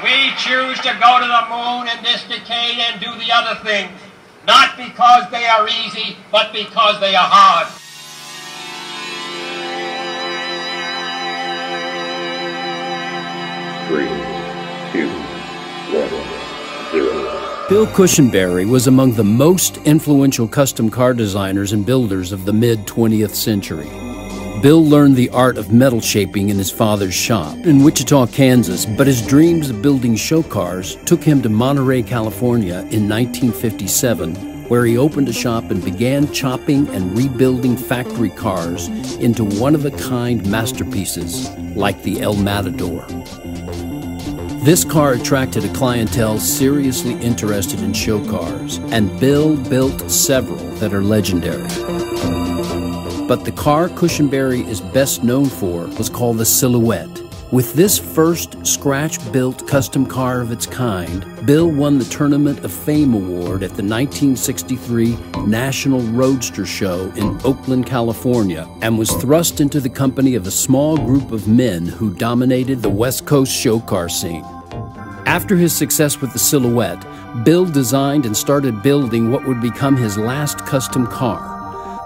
We choose to go to the moon in this decade and do the other things, not because they are easy, but because they are hard. Bill Cushenbery was among the most influential custom car designers and builders of the mid-20th century. Bill learned the art of metal shaping in his father's shop in Wichita, Kansas, but his dreams of building show cars took him to Monterey, California in 1957, where he opened a shop and began chopping and rebuilding factory cars into one-of-a-kind masterpieces like the El Matador. This car attracted a clientele seriously interested in show cars, and Bill built several that are legendary. But the car Cushenbery is best known for was called the Silhouette. With this first scratch-built custom car of its kind, Bill won the Tournament of Fame Award at the 1963 National Roadster Show in Oakland, California, and was thrust into the company of a small group of men who dominated the West Coast show car scene. After his success with the Silhouette, Bill designed and started building what would become his last custom car,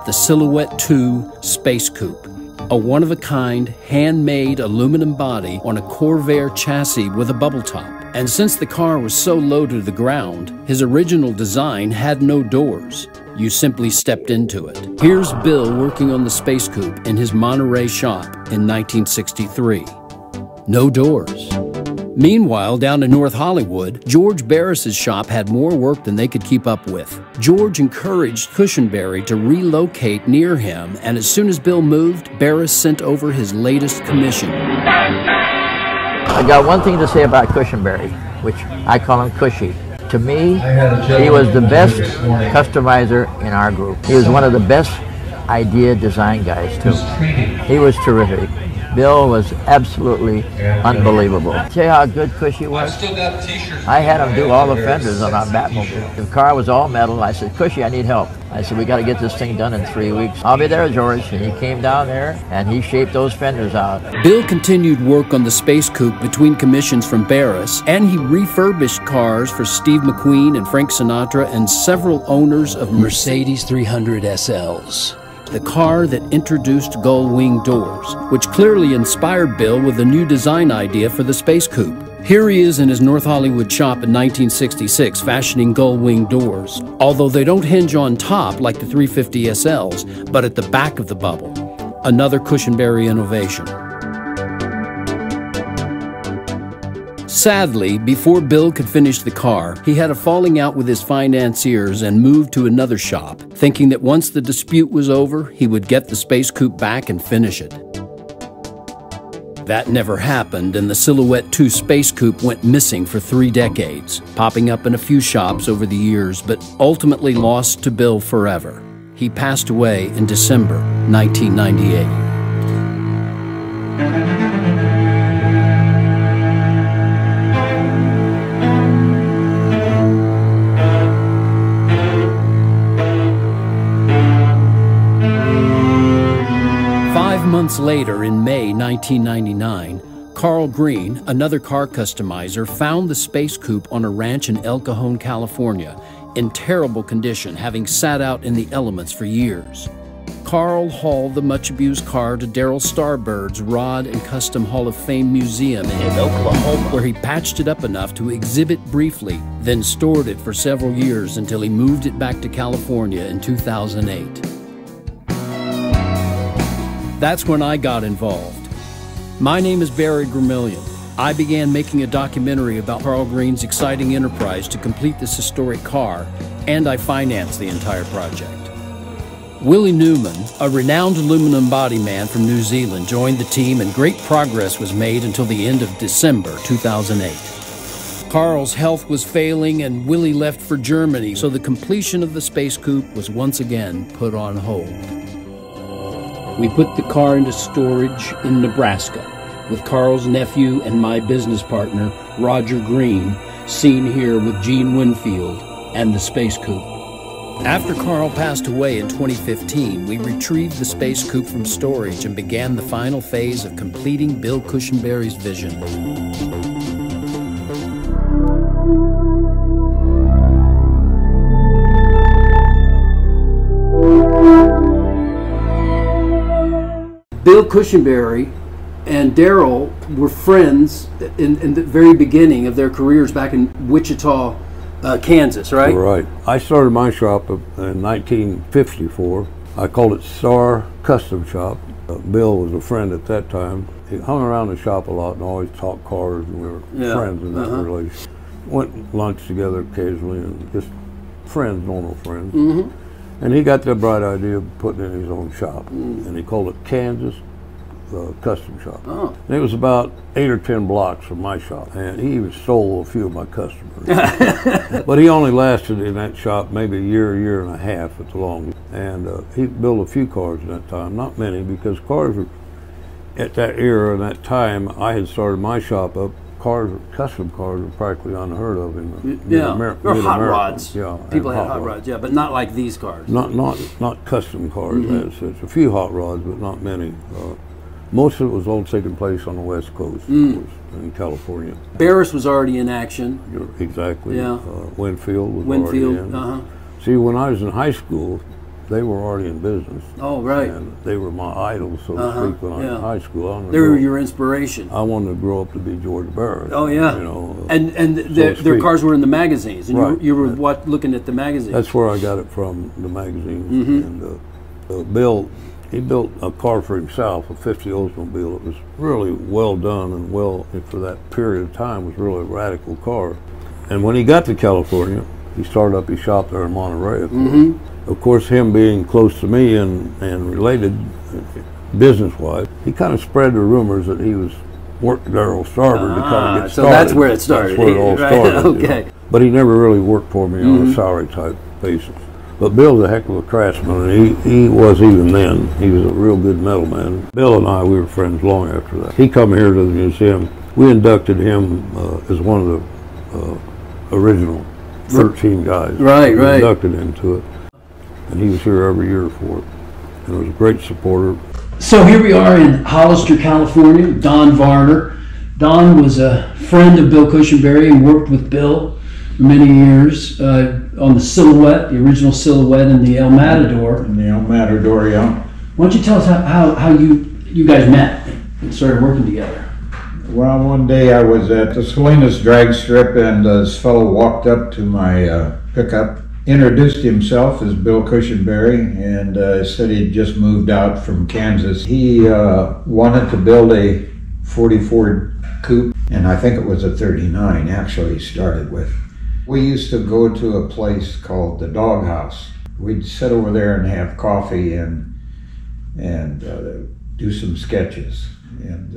the Silhouette 2 Space Coupe, a one-of-a-kind, handmade aluminum body on a Corvair chassis with a bubble top. And since the car was so low to the ground, his original design had no doors. You simply stepped into it. Here's Bill working on the Space Coupe in his Monterey shop in 1963. No doors. Meanwhile, down in North Hollywood, George Barris's shop had more work than they could keep up with. George encouraged Cushenbery to relocate near him, and as soon as Bill moved, Barris sent over his latest commission. I got one thing to say about Cushenbery, which I call him Cushy. To me, he was the best customizer in our group. He was one of the best idea design guys, too. He was terrific. Bill was absolutely unbelievable. See how good Cushy was? I had him do all the fenders on our Batmobile. The car was all metal. I said, Cushy, I need help. I said, we got to get this thing done in 3 weeks. I'll be there, George. And he came down there and he shaped those fenders out. Bill continued work on the Space Coupe between commissions from Barris, and he refurbished cars for Steve McQueen and Frank Sinatra and several owners of Mercedes 300 SLs. The car that introduced gull-wing doors, which clearly inspired Bill with a new design idea for the Space Coupe. Here he is in his North Hollywood shop in 1966 fashioning gull-wing doors, although they don't hinge on top like the 350 SLs, but at the back of the bubble. Another Cushenbery innovation. Sadly, before Bill could finish the car, he had a falling out with his financiers and moved to another shop, thinking that once the dispute was over, he would get the Space Coupe back and finish it. That never happened, and the Silhouette 2 Space Coupe went missing for 3 decades, popping up in a few shops over the years, but ultimately lost to Bill forever. He passed away in December 1998. 5 months later, in May 1999, Carl Green, another car customizer, found the Space Coupe on a ranch in El Cajon, California, in terrible condition, having sat out in the elements for years. Carl hauled the much-abused car to Darryl Starbird's Rod and Custom Hall of Fame Museum in Oklahoma, where he patched it up enough to exhibit briefly, then stored it for several years until he moved it back to California in 2008. That's when I got involved. My name is Barry Gramillion. I began making a documentary about Carl Green's exciting enterprise to complete this historic car, and I financed the entire project. Willie Newman, a renowned aluminum body man from New Zealand, joined the team, and great progress was made until the end of December 2008. Carl's health was failing and Willie left for Germany, so the completion of the Space Coupe was once again put on hold. We put the car into storage in Nebraska with Carl's nephew and my business partner, Roger Green, seen here with Gene Winfield and the Space Coupe. After Carl passed away in 2015, we retrieved the Space Coupe from storage and began the final phase of completing Bill Cushenbery's vision. Bill Cushenbery and Darrell were friends in the very beginning of their careers back in Wichita, Kansas, right? Right. I started my shop in 1954. I called it Star Custom Shop. Bill was a friend at that time. He hung around the shop a lot and always talked cars, and we were friends in that relationship. Went lunch together occasionally, and just friends, normal friends. And he got the bright idea of putting in his own shop, and he called it Kansas Custom Shop. And it was about 8 or 10 blocks from my shop, and he even stole a few of my customers. But he only lasted in that shop maybe a year and a half at the longest. And he built a few cars in that time, not many, because cars were, at that era and that time, I had started my shop up. Custom cars were practically unheard of in or hot rods. Yeah, people had hot rods, but not like these cars. Not custom cars as such. A few hot rods, but not many. Most of it was all taking place on the West Coast, of course, in California. Barris was already in action. Exactly. Yeah. Winfield was already in. See, when I was in high school, they were already in business. Oh, right. And they were my idols, so to speak, when I was in high school. They were your inspiration. I wanted to grow up to be George Barris. Oh, yeah. You know, and their cars were in the magazines, and you were looking at the magazines. That's where I got it from, the magazines. And Bill, he built a car for himself, a 50 Oldsmobile. It was really well done, and for that period of time, was really a radical car. And when he got to California, he started up his shop there in Monterey, of course. Of course, him being close to me and related business-wise, he kind of spread the rumors that he was working Darrell Starboard to kind of get started. So that's where it started. That's where it all started. Okay. You know? But he never really worked for me on a salary type basis. But Bill's a heck of a craftsman, and he was even then. He was a real good metal man. Bill and I, we were friends long after that. He come here to the museum. We inducted him as one of the original 13 guys. Right. Inducted into it. And he was here every year for it, and was a great supporter. So here we are in Hollister, California, with Don Varner. Don was a friend of Bill Cushenbery and worked with Bill for many years on the Silhouette, the original Silhouette, and the El Matador. In the El Matador, yeah. Why don't you tell us how you guys met and started working together? Well, one day I was at the Salinas drag strip, and this fellow walked up to my pickup, introduced himself as Bill Cushenbery, and said he'd just moved out from Kansas. He wanted to build a 40 Ford coupe, and I think it was a 39 actually he started with. We used to go to a place called the Dog House. We'd sit over there and have coffee and do some sketches. And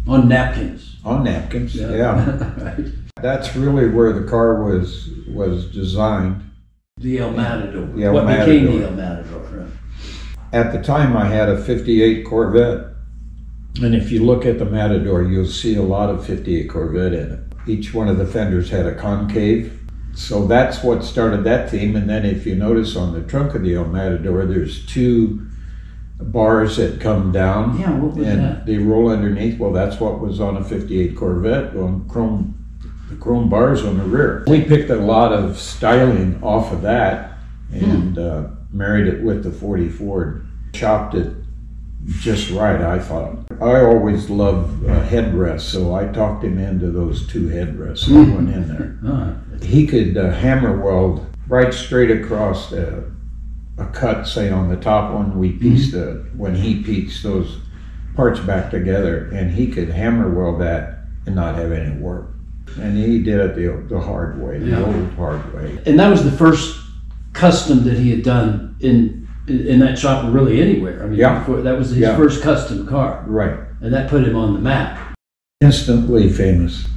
on napkins. On napkins, yeah. Right. That's really where the car was designed. The El Matador. The El what Matador. Became the El Matador, right? At the time I had a 58 Corvette. And if you look at the Matador, you'll see a lot of 58 Corvette in it. Each one of the fenders had a concave. So that's what started that theme. And then if you notice on the trunk of the El Matador, there's 2 bars that come down. Yeah, what was and that? They roll underneath. Well, that's what was on a 58 Corvette, on the chrome bars on the rear. We picked a lot of styling off of that and married it with the 40 Ford. Chopped it just right, I thought. I always love headrests, so I talked him into those 2 headrests that went in there. He could hammer weld right straight across a cut, say on the top one. We pieced when he pieced those parts back together, and he could hammer weld that and not have any work. And he did it the hard way, the old hard way. And that was the first custom that he had done in that shop, or really anywhere. I mean, that was his first custom car. Right. And that put him on the map. Instantly famous.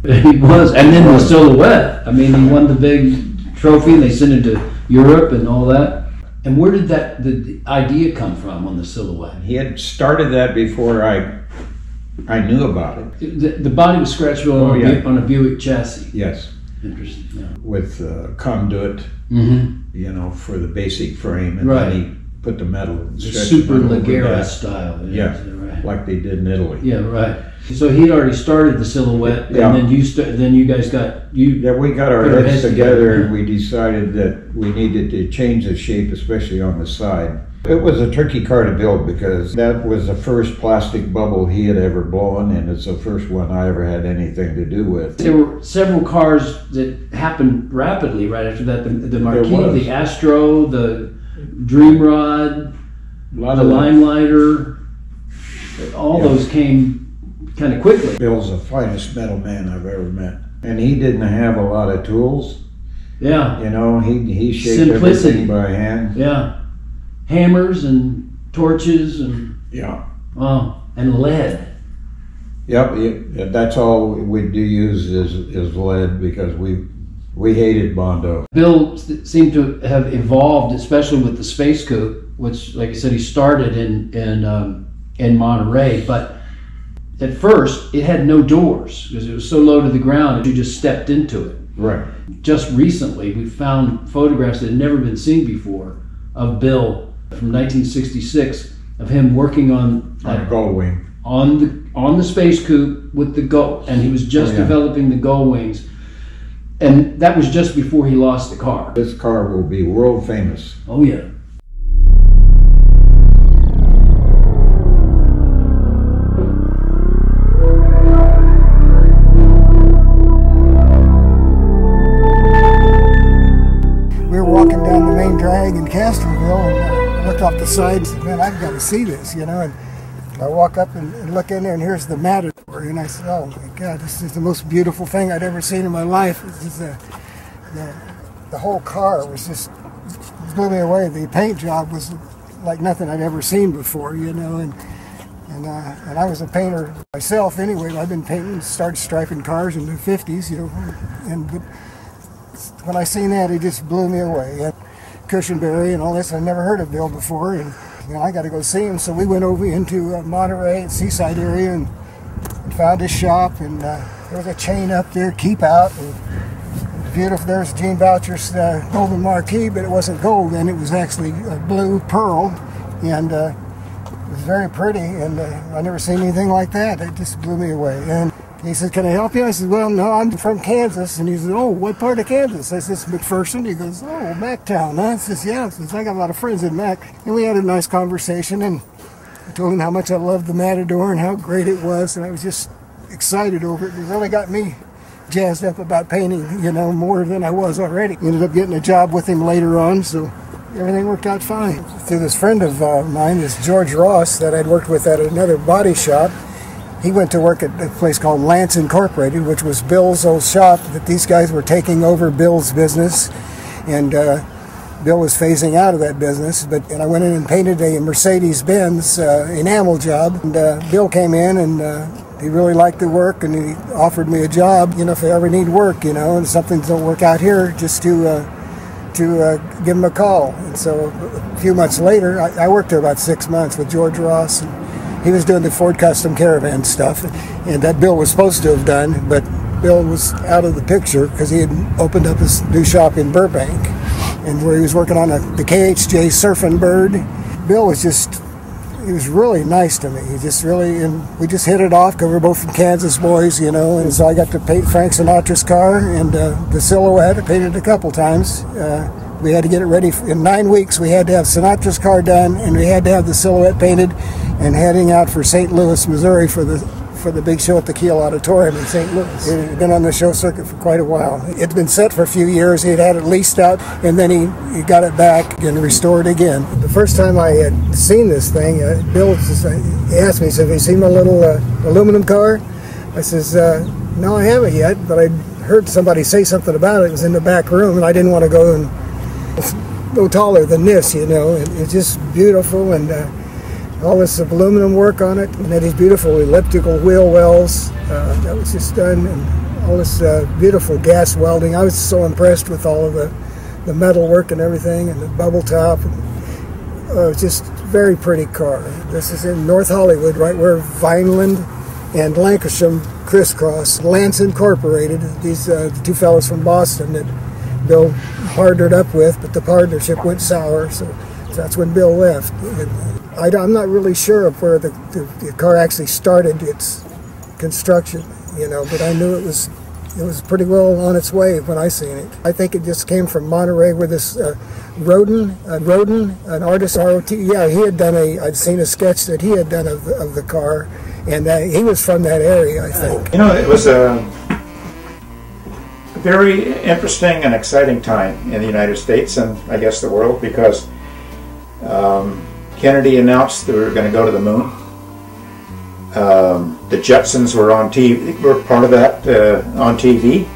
He was. And then the Silhouette. I mean, he won the big trophy, and they sent it to Europe and all that. And where did the idea come from on the Silhouette? He had started that before I knew about it. The body was scratchable on a Buick chassis. Yes. Interesting. Yeah. With conduit, you know, for the basic frame, and then he put the metal. The super Leggera style. Yeah, right. Like they did in Italy. Yeah, right. So he'd already started the Silhouette, Yeah. and then you guys got Yeah, we got our put our heads heads together together. and we decided that we needed to change the shape, especially on the side. It was a tricky car to build because that was the first plastic bubble he had ever blown, and it's the first one I ever had anything to do with. There were several cars that happened rapidly right after that. The Marquis, was. the Astro, the Dreamrod, A lot the of Limelighter. All those came kind of quickly. Bill's the finest metal man I've ever met, and he didn't have a lot of tools. Yeah, You know, he shaped Simplicity. everything by hand. yeah. Hammers and torches and Yeah. and lead. Yep. That's all we do use is lead because we hated Bondo. Bill seemed to have evolved, especially with the Space Coupe, which, like I said, he started in Monterey. But at first, it had no doors because it was so low to the ground that you just stepped into it. Right. Just recently, we found photographs that had never been seen before of Bill from 1966 of him working on On a gull wing. on the Space Coupe with the gull, and he was just Oh, yeah. developing the gull wings, and that was just before he lost the car. This car will be world famous. Oh yeah. We were walking down the main drag in Castroville, and I looked off the side and said, man, I've got to see this, you know. And I walk up and look in there, and here's the Matador. And I said, oh my God, this is the most beautiful thing I'd ever seen in my life. This is the whole car was just, blew me away. The paint job was like nothing I'd ever seen before, you know. And I was a painter myself anyway. I've been painting, started striping cars in the 50s, you know. But when I seen that, it just blew me away. And Cushenbery and all this, I'd never heard of Bill before, and you know, I got to go see him. So we went over into Monterey, Seaside area, and found his shop. And there was a chain up there, Keep Out. And beautiful. There's Gene Boucher's golden marquee, but it wasn't gold, and it was actually blue pearl, and it was very pretty. And I never seen anything like that. It just blew me away. And he said, can I help you? I said, well, no, I'm from Kansas. And he said, oh, what part of Kansas? I said, McPherson. He goes, oh, Mactown, huh? I says, yeah. I says, I got a lot of friends in Mac. And we had a nice conversation, and I told him how much I loved the Matador and how great it was. And I was just excited over it. It really got me jazzed up about painting, you know, more than I was already. Ended up getting a job with him later on, so everything worked out fine. Through this friend of mine, this George Ross, that I'd worked with at another body shop. He went to work at a place called Lance Incorporated, which was Bill's old shop, that these guys were taking over Bill's business, and Bill was phasing out of that business. And I went in and painted a Mercedes-Benz enamel job, and Bill came in and he really liked the work, and he offered me a job, you know, if I ever need work, you know, and something don't work out here, just to give him a call. And so a few months later, I worked there about 6 months with George Ross. And he was doing the Ford Custom Caravan stuff, and that Bill was supposed to have done, but Bill was out of the picture because he had opened up his new shop in Burbank, and where he was working on the KHJ Surfing Bird. Bill was just, he was really nice to me. He just really, and we just hit it off because we're both from Kansas boys, you know, and so I got to paint Frank Sinatra's car and the Silhouette. I painted it a couple times. We had to get it ready. In 9 weeks, we had to have Sinatra's car done, and we had to have the Silhouette painted, and heading out for St. Louis, Missouri for the big show at the Kiel Auditorium in St. Louis. It had been on the show circuit for quite a while. It'd been set for a few years. He'd had it leased out, and then he got it back and restored again. The first time I had seen this thing, Bill he asked me, he said, have you seen my little aluminum car? I says, no, I haven't yet, but I heard somebody say something about it. It was in the back room, and I didn't want to go and no taller than this, you know. It's just beautiful, and all this aluminum work on it, and then these beautiful elliptical wheel wells that was just done, and all this beautiful gas welding. I was so impressed with all of the metal work and everything, and the bubble top. It's just a very pretty car. This is in North Hollywood, right where Vineland and Lancashire crisscross. Lance Incorporated, these the two fellows from Boston that Bill partnered up with, but the partnership went sour, so that's when Bill left. I'm not really sure of where the car actually started its construction, but I knew it was pretty well on its way when I seen it. I think it just came from Monterey, where this Roden, an artist, R-O-T, yeah, he had done I'd seen a sketch that he had done of the car, and he was from that area, I think. It was a very interesting and exciting time in the United States, and I guess the world, because Kennedy announced that we were going to go to the moon. The Jetsons were on TV, were part of that on TV.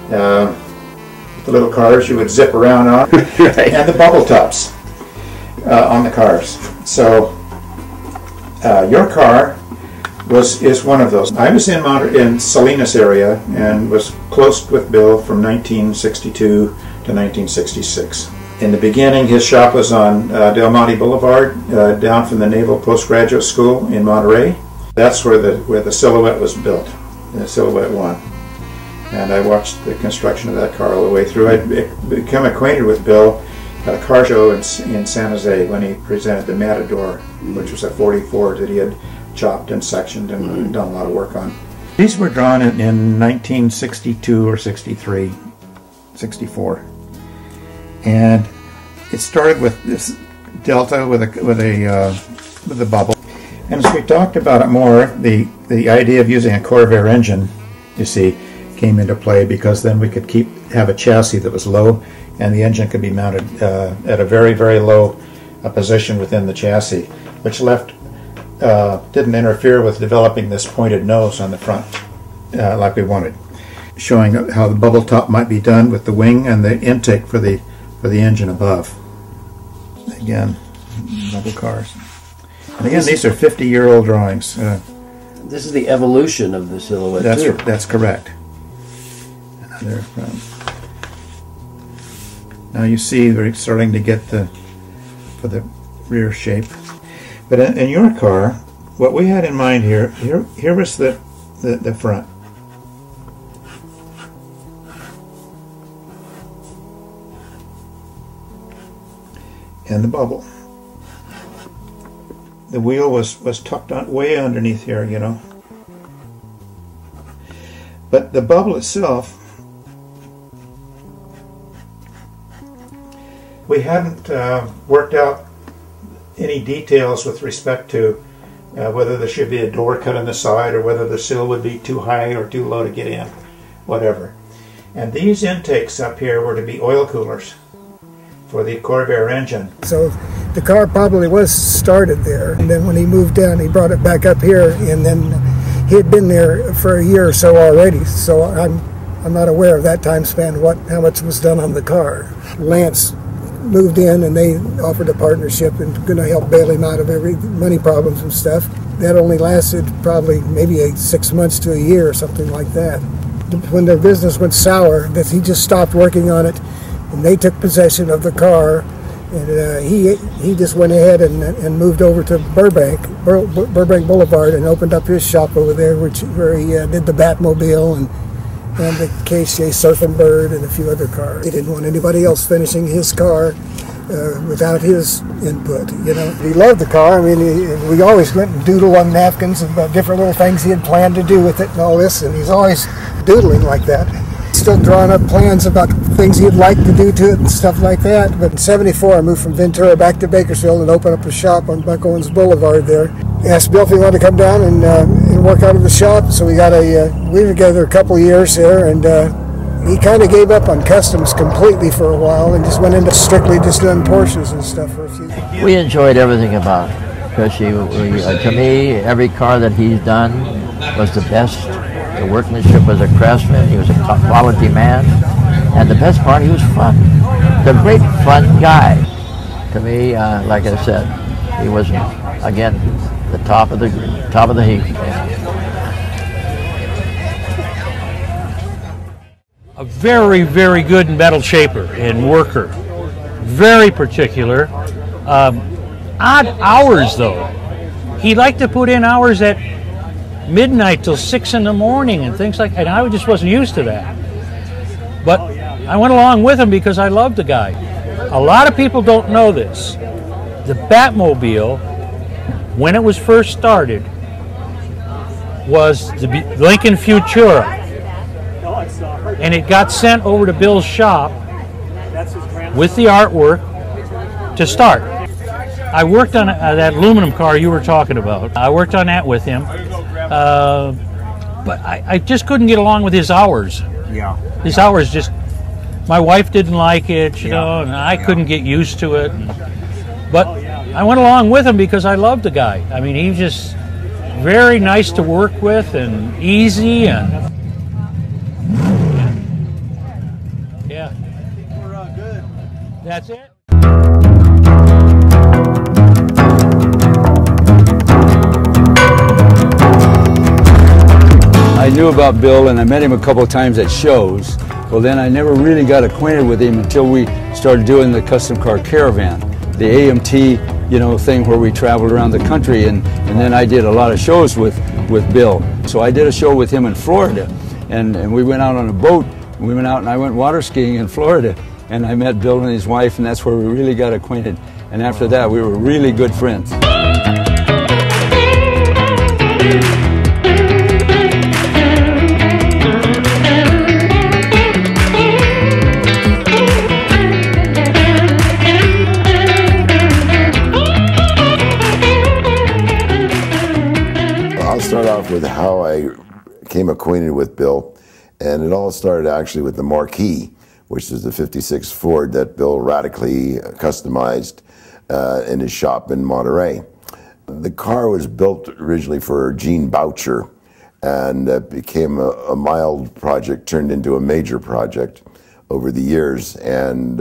The little cars you would zip around on, right. And the bubble tops on the cars. So your car is one of those. I was in Salinas area and was close with Bill from 1962 to 1966. In the beginning, his shop was on Del Monte Boulevard, down from the Naval Postgraduate School in Monterey. That's where the Silhouette was built, the Silhouette 1. And I watched the construction of that car all the way through. I'd become acquainted with Bill at a car show in San Jose when he presented the Matador, which was a 44 that he had chopped and sectioned and done a lot of work on. These were drawn in 1962 or 63, 64. And it started with this Delta with a bubble. And as we talked about it more, the idea of using a Corvair engine, you see, came into play, because then we could have a chassis that was low, and the engine could be mounted at a very, very low position within the chassis, which didn't interfere with developing this pointed nose on the front like we wanted, showing how the bubble top might be done with the wing and the intake for the engine above. Again, bubble cars. And again, these are 50-year-old drawings. This is the evolution of the Silhouette. That's correct. Now you see they're starting to get for the rear shape. But in your car, what we had in mind here was the front. And the bubble. The wheel was tucked on way underneath here, But the bubble itself, we hadn't worked out any details with respect to whether there should be a door cut on the side, or whether the sill would be too high or too low to get in, whatever. And these intakes up here were to be oil coolers for the Corvair engine. So the car probably was started there, and then when he moved down, he brought it back up here, and then he had been there for a year or so already. So I'm not aware of that time span, how much was done on the car. Lance moved in, and they offered a partnership and going to help bail him out of every money problems and stuff. That only lasted probably maybe 6 months to a year or something like that. When their business went sour, that he just stopped working on it, and they took possession of the car, and he just went ahead and moved over to Burbank Boulevard, and opened up his shop over there, where he did the Batmobile and the KCA Surfing Bird and a few other cars. He didn't want anybody else finishing his car without his input. He loved the car. I mean, we always went and doodle on napkins about different little things he had planned to do with it and all this, and he's always doodling like that. Still drawing up plans about things he'd like to do to it and stuff like that. But in '74, I moved from Ventura back to Bakersfield and opened up a shop on Buck Owens Boulevard there. Asked Bill if he wanted to come down and work out of the shop. So we were together a couple of years there, and he kind of gave up on customs completely for a while and just went into strictly just doing Porsches and stuff for a few. We enjoyed everything about it, because to me, every car that he's done was the best. The workmanship was a craftsman. He was a quality man, and the best part, he was fun. The great fun guy. To me, like I said, he was again the top of the heap. A very, very good metal shaper and worker. Very particular. Odd hours though. He liked to put in hours at midnight till 6 in the morning and things like that. And I just wasn't used to that. But I went along with him because I loved the guy. A lot of people don't know this. The Batmobile, when it was first started, was the Lincoln Futura, and it got sent over to Bill's shop with the artwork to start. I worked on that aluminum car you were talking about. I worked on that with him, but I just couldn't get along with his hours. Yeah. His hours just, my wife didn't like it, you know, and I couldn't get used to it. But I went along with him because I loved the guy. I mean, he was just very nice to work with and easy, and yeah. We're good. That's it. I knew about Bill and I met him a couple of times at shows. Well, then I never really got acquainted with him until we started doing the custom car caravan, the AMT, you know, thing where we traveled around the country, and then I did a lot of shows with Bill. So I did a show with him in Florida, and we went out on a boat. We went out and I went water skiing in Florida, and I met Bill and his wife, and that's where we really got acquainted. And after that, we were really good friends. I'll start off with how I became acquainted with Bill, and it all started actually with the Marquis, which is the '56 Ford that Bill radically customized in his shop in Monterey. The car was built originally for Gene Boucher, and it became a mild project, turned into a major project over the years, and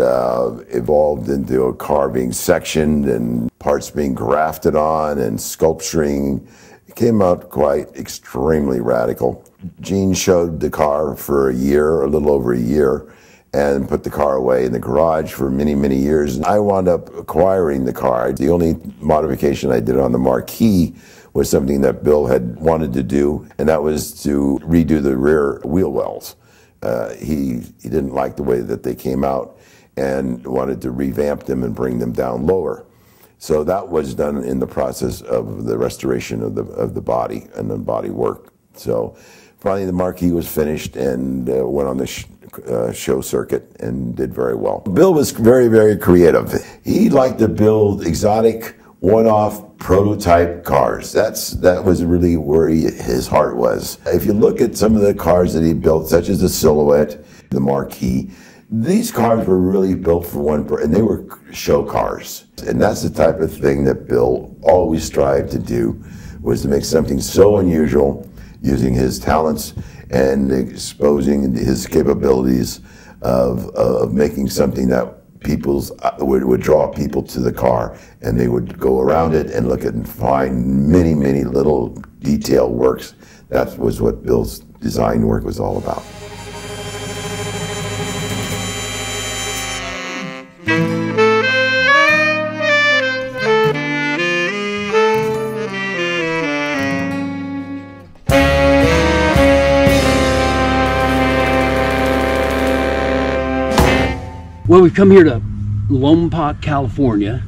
evolved into a car being sectioned and parts being grafted on and sculpturing. It came out quite extremely radical. Gene showed the car for a year, a little over a year, and put the car away in the garage for many, many years. I wound up acquiring the car. The only modification I did on the Marquis was something that Bill had wanted to do, and that was to redo the rear wheel wells. He didn't like the way that they came out and wanted to revamp them and bring them down lower. So that was done in the process of the restoration of the body and the body work. So finally the Marquis was finished and went on the show circuit and did very well. Bill was very, very creative. He liked to build exotic, one-off prototype cars. That was really where his heart was. If you look at some of the cars that he built, such as the Silhouette, the Marquis, these cars were really built for one person, and they were show cars. And that's the type of thing that Bill always strived to do, was to make something so unusual, using his talents and exposing his capabilities of making something that would draw people to the car, and they would go around it and look at and find many, many little detail works. That was what Bill's design work was all about. Well, we've come here to Lompoc, California.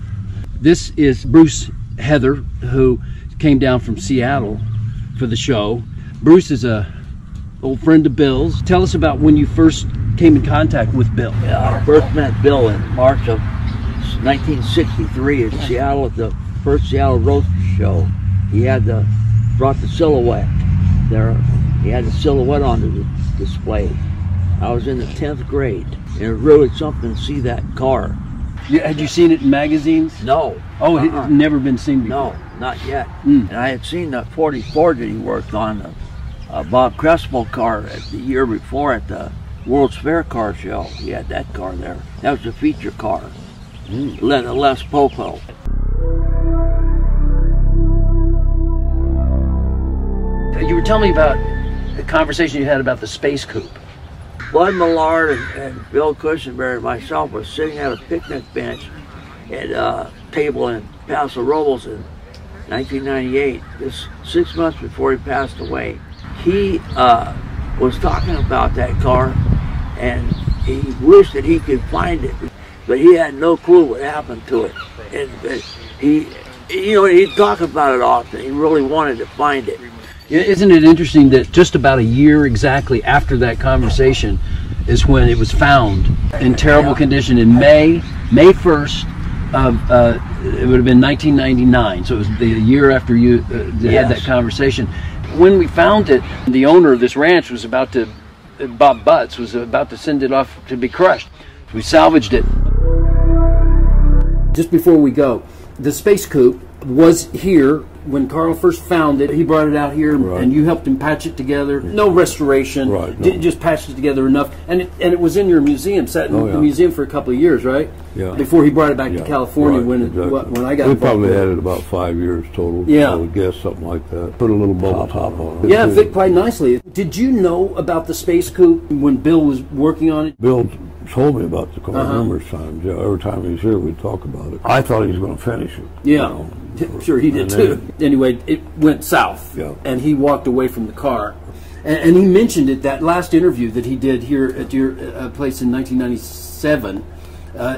This is Bruce Heather, who came down from Seattle for the show. Bruce is a old friend of Bill's. Tell us about when you first came in contact with Bill. I first met Bill in March of 1963 in Seattle at the first Seattle Roast Show. He had brought the Silhouette there. He had the Silhouette on the display. I was in the 10th grade, and it was really something to see that car. Had you seen it in magazines? No. Oh, it had never been seen before? No, not yet. And I had seen the 44 that he worked on, Bob Crespo car the year before at the World's Fair car show. He had that car there. That was a feature car. Les Popo. You were telling me about the conversation you had about the Space Coupe. Bud Millard and Bill Cushenbery and myself were sitting at a picnic bench at a table in Paso Robles in 1998, just 6 months before he passed away. He was talking about that car, and he wished that he could find it, but he had no clue what happened to it. And he'd talk about it often. He really wanted to find it. Isn't it interesting that just about a year exactly after that conversation is when it was found in terrible condition in May 1st of, it would have been 1999, so it was the year after you had that conversation. When we found it, the owner of this ranch was about to, Bob Butts, was about to send it off to be crushed. We salvaged it. Just before we go, the space coupe was here when Carl first found it. He brought it out here, and you helped him patch it together. No restoration, just patched it together enough. And it was in your museum, sat in the museum for a couple of years, right? Yeah. Before he brought it back to California when I got involved. We probably had it about 5 years total. Yeah. I would guess something like that. Put a little bubble top on it. Yeah, it fit quite nicely. Did you know about the space coupe when Bill was working on it? Bill told me about the car numerous times. Yeah, every time he was here, we'd talk about it. I thought he was going to finish it. Yeah. You know. Sure, he did too. Anyway, it went south, and he walked away from the car. And he mentioned it, that last interview that he did here at your place in 1997.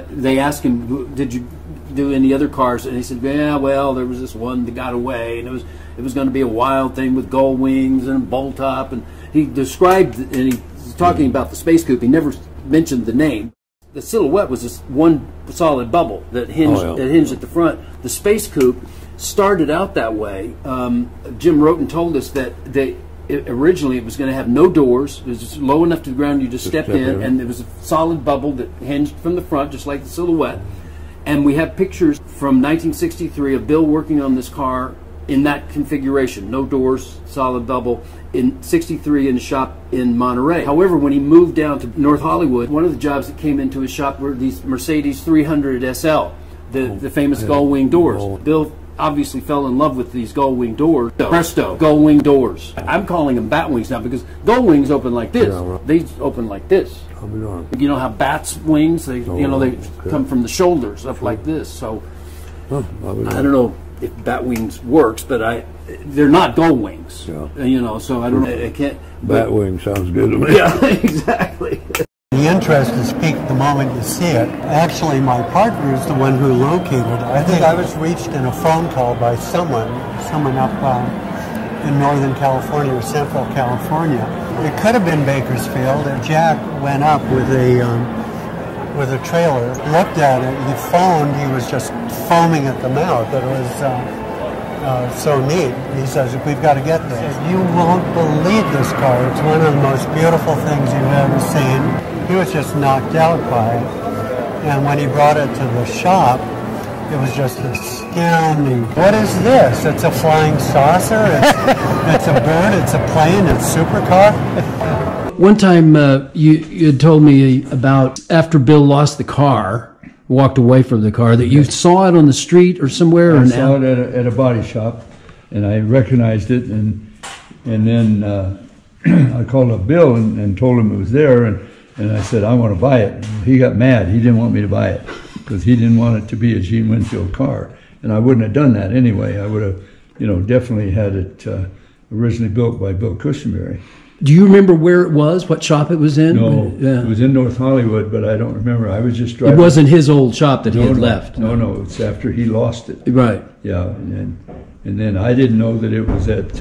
They asked him, did you do any other cars? And he said, yeah, well, there was this one that got away, and it was going to be a wild thing with gull wings and a bolt top. And he described, and he was talking about the space coupe. He never mentioned the name. The silhouette was this one solid bubble that hinged, at the front. The space coupe started out that way. Jim Roten told us that originally it was going to have no doors. It was just low enough to the ground, you just stepped in, and it was a solid bubble that hinged from the front, just like the silhouette. And we have pictures from 1963 of Bill working on this car in that configuration, no doors, solid bubble, in 63 in the shop in Monterey. However, when he moved down to North Hollywood, one of the jobs that came into his shop were these Mercedes 300 SL, the famous gull wing doors. Bill obviously fell in love with these gull wing doors. Presto, gull wing doors. I'm calling them bat wings now because gull wings open like this. These open like this. You know how bats' wings, they come from the shoulders up like this. So I don't know if bat wings works, but they're not gull wings. You know, so I don't know. I can't. Bat wing sounds good to me. Yeah, exactly. The interest is peaked the moment you see it. Actually, my partner is the one who located it. I think I was reached in a phone call by someone up in Northern California or Central California. It could have been Bakersfield. Jack went up with a trailer, looked at it, he phoned, he was just foaming at the mouth. It was so neat. He says, we've got to get this. You won't believe this car. It's one of the most beautiful things you've ever seen. He was just knocked out by it. And when he brought it to the shop, it was just astounding. What is this? It's a flying saucer? It's a bird? It's a plane? It's a supercar? One time you had told me about after Bill lost the car, walked away from the car, that you saw it on the street or somewhere? I saw it at a body shop, and I recognized it, and then I called up Bill and told him it was there, and I said, I want to buy it. He got mad. He didn't want me to buy it because he didn't want it to be a Gene Winfield car, and I wouldn't have done that anyway. I would have, definitely had it originally built by Bill Cushenbery. Do you remember where it was, what shop it was in? No, it was in North Hollywood, but I don't remember. I was just driving. It wasn't his old shop that he had left. No, it's after he lost it. Right. Yeah, and then I didn't know that it was at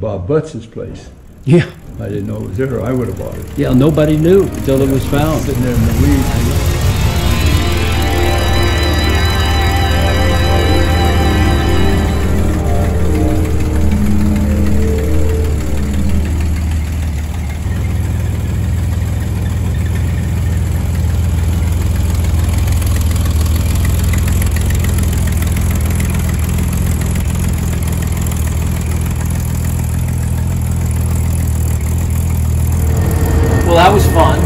Bob Butts' place. Yeah. I didn't know it was there. I would have bought it. Yeah, nobody knew until it was found. Sitting there in the weeds. Well, that was fun.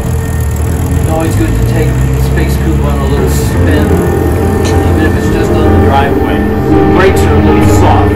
It's always good to take the space coupe on a little spin, even if it's just on the driveway. The brakes are a little soft.